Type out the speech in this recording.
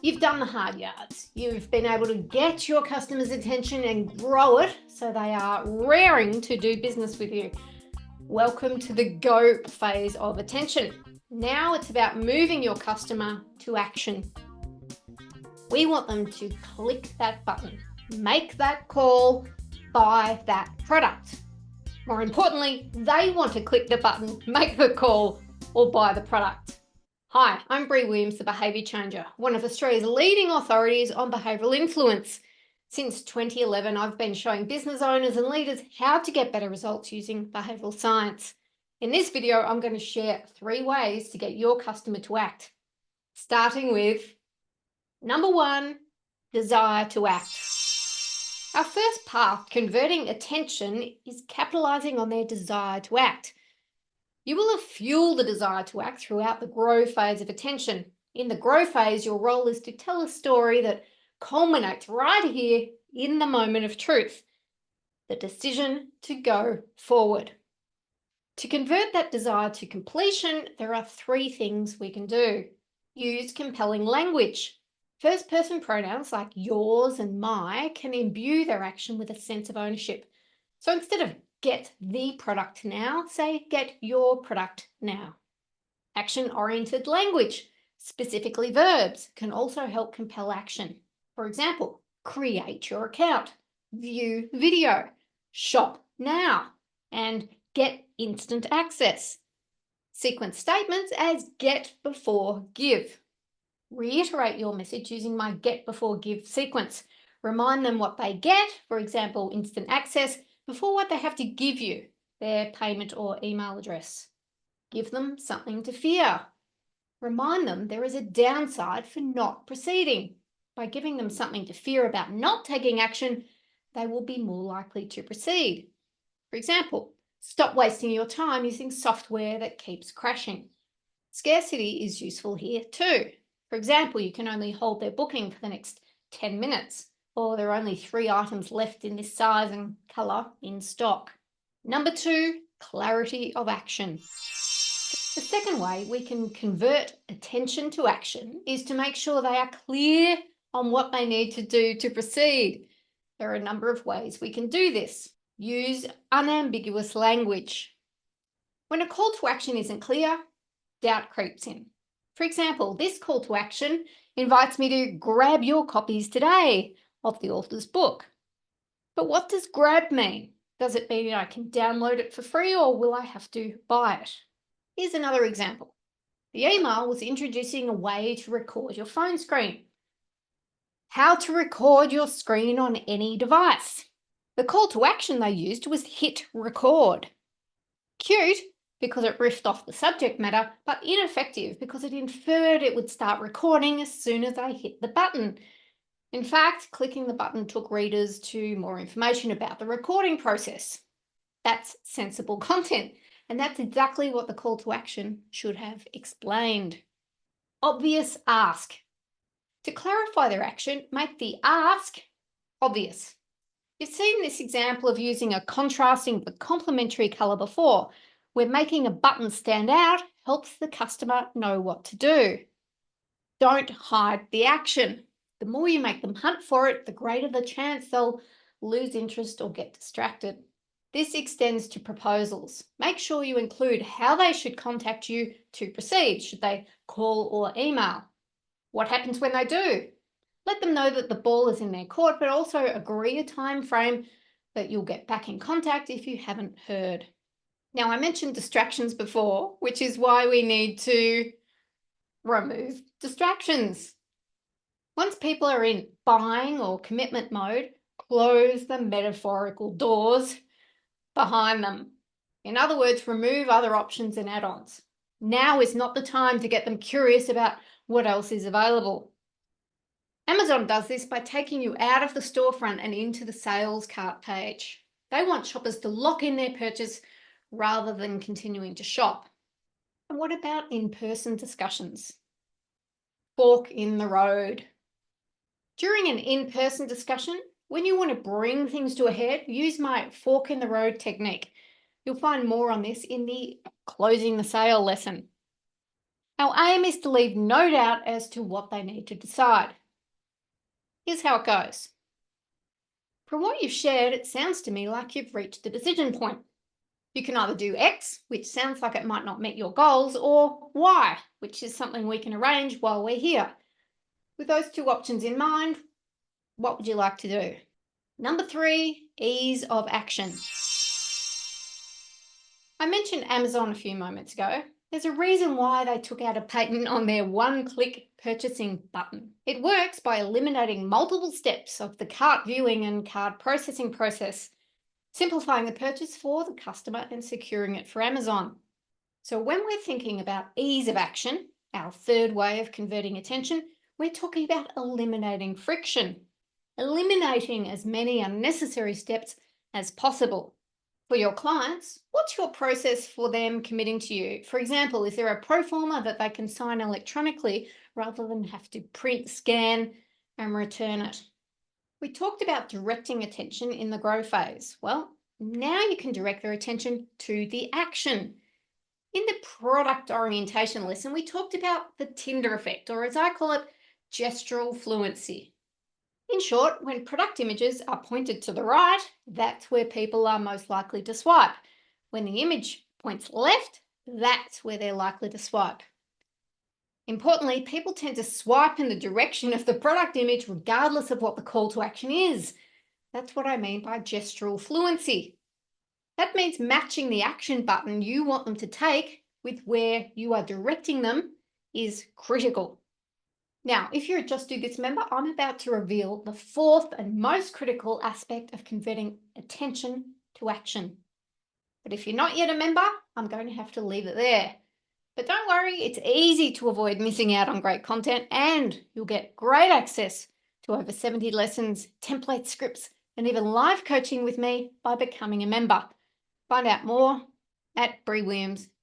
You've done the hard yards. You've been able to get your customers' attention and grow it so they are raring to do business with you. Welcome to the go phase of attention. Now it's about moving your customer to action. We want them to click that button, make that call, buy that product. More importantly, they want to click the button, make the call, or buy the product. Hi, I'm Bree Williams, the Behaviour Changer, one of Australia's leading authorities on behavioural influence. Since 2011, I've been showing business owners and leaders how to get better results using behavioural science. In this video, I'm going to share 3 ways to get your customer to act. Starting with number 1, desire to act. Our first path, converting attention, is capitalising on their desire to act. You will have fueled the desire to act throughout the grow phase of attention. In the grow phase, your role is to tell a story that culminates right here in the moment of truth, the decision to go forward. To convert that desire to completion, there are 3 things we can do. Use compelling language. First-person pronouns like yours and my can imbue their action with a sense of ownership. So instead of get the product now, say get your product now. Action-oriented language, specifically verbs, can also help compel action. For example, create your account, view video, shop now, and get instant access. Sequence statements as get before give. Reiterate your message using my get before give sequence. Remind them what they get, for example, instant access, before what they have to give you, their payment or email address. Give them something to fear. Remind them there is a downside for not proceeding. By giving them something to fear about not taking action, they will be more likely to proceed. For example, stop wasting your time using software that keeps crashing. Scarcity is useful here too. For example, you can only hold their booking for the next 10 minutes, or there are only 3 items left in this size and colour in stock. Number 2, clarity of action. The second way we can convert attention to action is to make sure they are clear on what they need to do to proceed. There are a number of ways we can do this. Use unambiguous language. When a call to action isn't clear, doubt creeps in. For example, this call to action invites me to grab your copies today of the author's book. But what does grab mean? Does it mean I can download it for free, or will I have to buy it? Here's another example. The email was introducing a way to record your phone screen. How to record your screen on any device. The call to action they used was hit record. Cute, because it riffed off the subject matter, but ineffective because it inferred it would start recording as soon as I hit the button. In fact, clicking the button took readers to more information about the recording process. That's sensible content, and that's exactly what the call to action should have explained. Obvious ask. To clarify their action, make the ask obvious. You've seen this example of using a contrasting but complementary colour before, where making a button stand out helps the customer know what to do. Don't hide the action. The more you make them hunt for it, the greater the chance they'll lose interest or get distracted. This extends to proposals. Make sure you include how they should contact you to proceed. Should they call or email? What happens when they do? Let them know that the ball is in their court, but also agree a time frame that you'll get back in contact if you haven't heard. Now, I mentioned distractions before, which is why we need to remove distractions. Once people are in buying or commitment mode, close the metaphorical doors behind them. In other words, remove other options and add-ons. Now is not the time to get them curious about what else is available. Amazon does this by taking you out of the storefront and into the sales cart page. They want shoppers to lock in their purchase rather than continuing to shop. And what about in-person discussions? Fork in the road. During an in-person discussion, when you want to bring things to a head, use my fork in the road technique. You'll find more on this in the Closing the Sale lesson. Our aim is to leave no doubt as to what they need to decide. Here's how it goes. From what you've shared, it sounds to me like you've reached a decision point. You can either do X, which sounds like it might not meet your goals, or Y, which is something we can arrange while we're here. With those two options in mind, what would you like to do? Number 3, ease of action. I mentioned Amazon a few moments ago. There's a reason why they took out a patent on their one-click purchasing button. It works by eliminating multiple steps of the cart viewing and cart processing process, simplifying the purchase for the customer and securing it for Amazon. So when we're thinking about ease of action, our third way of converting attention, we're talking about eliminating friction, eliminating as many unnecessary steps as possible. For your clients, what's your process for them committing to you? For example, is there a pro forma that they can sign electronically rather than have to print, scan, and return it? We talked about directing attention in the grow phase. Well, now you can direct their attention to the action. In the product orientation lesson, we talked about the Tinder effect, or as I call it, gestural fluency. In short, when product images are pointed to the right, that's where people are most likely to swipe. When the image points left, that's where they're likely to swipe. Importantly, people tend to swipe in the direction of the product image regardless of what the call to action is. That's what I mean by gestural fluency. That means matching the action button you want them to take with where you are directing them is critical. Now, if you're a Just Do This member, I'm about to reveal the fourth and most critical aspect of converting attention to action. But if you're not yet a member, I'm going to have to leave it there. But don't worry, it's easy to avoid missing out on great content, and you'll get great access to over 70 lessons, template scripts, and even live coaching with me by becoming a member. Find out more at breewilliams.com.